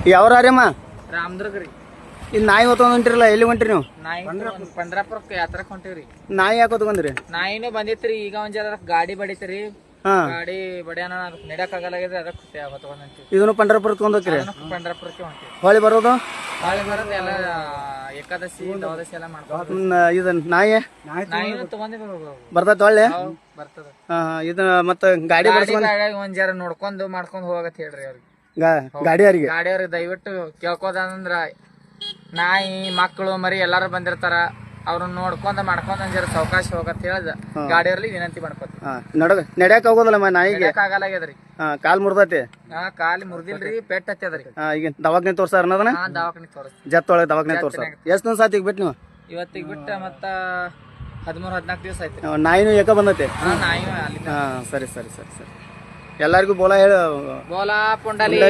ಯಾವ್ರಾರ್ಯಮ್ಮ ರಾಮದುರ್ಗ ರೀ. ಇದು ನಾಯಿ ಹೊತ್ಕೊಂಡ್ ಹೊಂಟಿರಲ್ಲ, ಎಲ್ಲಿ ಹೊಂಟ್ರಿ ನೀವು? ನಾಯಿ ಪಂಡ್ರಾಪುರಕ್ಕೆ ಯಾತ್ರಕ್ ಹೊಂಟಿವ್ರಿ. ನಾಯಿ ಯಾಕೆ ಹೊತ್ಕೊಂಡ್ರಿ? ನಾಯಿನೂ ಬಂದಿತ್ರಿ, ಈಗ ಒಂದ್ ಜರ ಗಾಡಿ ಬಡಿತ್ರಿ. ಹಾ, ಗಾಡಿ ಬಡಿಯಾನ ನಡ್ಯಾಕ್ ಆಗಲಾಗ್ಯದ್ರಿ, ಅದಕ್ಕೆ ಹೊತ್ಕೊಂಡ್ ಹೊಂಟಿವಿ. ಇದನ್ನು ಪಂಡ್ರಾಪುರ ಹೋಗ್ರಿ. ಪಂಡ್ರಾಪುರಕ್ಕೆ ಹೊಂಟಿವಿ. ಹೊಳಿ ಬರೋದು ನಾಳೆ ಬರೋದು ಎಲ್ಲ ಏಕಾದಶಿ ದ್ವಾದಶಿ ಎಲ್ಲ ಮಾಡ್ಕೊಂಡು ಇದು ನಾಯಿ ನಾಯಿನೂ ತಗೊಂಡಿ ಬರ್ತೈತೆ ಹೊಳ್ಳಿ. ಬರ್ತದ. ಇದು ಮತ್ತ ಗಾಡಿ ಬಡ್ಸ್ಕೊಂಡ್ ಒಂದ್ ಜರ ನೋಡ್ಕೊಂಡು ಮಾಡ್ಕೊಂಡ್ ಹೋಗತ್ ಹೇಳ್ರಿ ಅವ್ರಿಗೆ, ಗಾಡಿಯವ್ರಿಗೆ. ಗಾಡಿಯವ್ರಿಗೆ ದಯವಿಟ್ಟು ಕೇಳ್ಕೋದಂದ್ರ ನಾಯಿ ಮಕ್ಕಳು ಮರಿ ಎಲ್ಲಾರು ಬಂದಿರ್ತಾರ, ಅವ್ರನ್ನ ನೋಡ್ಕೊಂಡ್ ಮಾಡ್ಕೊಂಡ್ ಒಂದ್ ಜರ ಸಾವಕಾಶ ಹೋಗತ್ ಹೇಳ್ದ ಗಾಡಿಯವ್ರಿಗೆ ವಿನಂತಿ ಮಾಡ್ಕೋತ. ನಡ್ಯಾಕ ಆಗೋದಲ್ಲ ನಾಯಿಗೆ, ಆಗಲಾಗ್ಯದ್ರಿ. ಕಾಲ್ ಮುರ್ದೈತಿ. ಕಾಲಿ ಮುರ್ದಿಲ್ರಿ, ಪೆಟ್ ಹತ್ತದ್ರಿ. ಈಗ ದವಾಖಾನೆ ತೋರ್ಸಾರ ಅನ್ನೋದನ್ನ ದವಾಖಾನಿ ತೋರಿಸ್ತೀವಿ. ಜತ್ತೊಳಗೆ ದವಾಖಾನೆ ತೋರ್ಸಾರ. ಎಷ್ಟು ದಿವಸ ಆಯ್ತು ಈಗ ಬಿಟ್ಟು ನೀವು? ಇವತ್ತಿಗೆ ಬಿಟ್ಟ ಮತ್ತ 13-14 ದಿವಸ ಆಯ್ತು. ನಾಯಿನೂ ಏಕ ಬಂದೈತೆ. ನಾಯಿ ಅಲ್ಲಿ. ಸರಿ ಸರಿ ಸರಿ ಸರಿ. ಎಲ್ಲರಿಗೂ ಬೋಲಾ ಹೇಳು. ಬೋಲಾ ಪುಂಡಲಿ